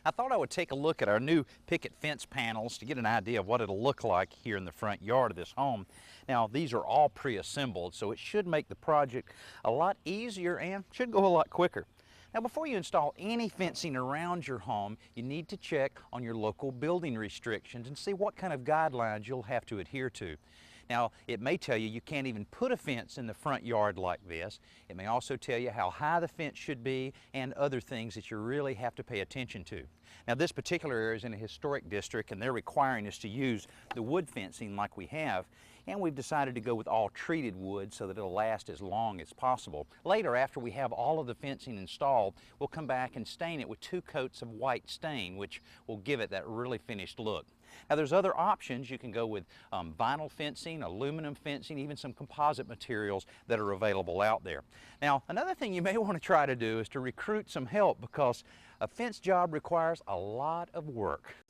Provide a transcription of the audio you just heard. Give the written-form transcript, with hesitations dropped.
I thought I would take a look at our new picket fence panels to get an idea of what it'll look like here in the front yard of this home. Now, these are all pre-assembled, so it should make the project a lot easier and should go a lot quicker. Now, before you install any fencing around your home, you need to check on your local building restrictions and see what kind of guidelines you'll have to adhere to. Now, it may tell you you can't even put a fence in the front yard like this. It may also tell you how high the fence should be and other things that you really have to pay attention to. Now, this particular area is in a historic district and they're requiring us to use the wood fencing like we have, and we've decided to go with all treated wood so that it'll last as long as possible. Later, after we have all of the fencing installed, we'll come back and stain it with 2 coats of white stain, which will give it that really finished look. Now, there's other options. You can go with vinyl fencing, aluminum fencing, even some composite materials that are available out there. Now, another thing you may want to try to do is to recruit some help, because a fence job requires a lot of work.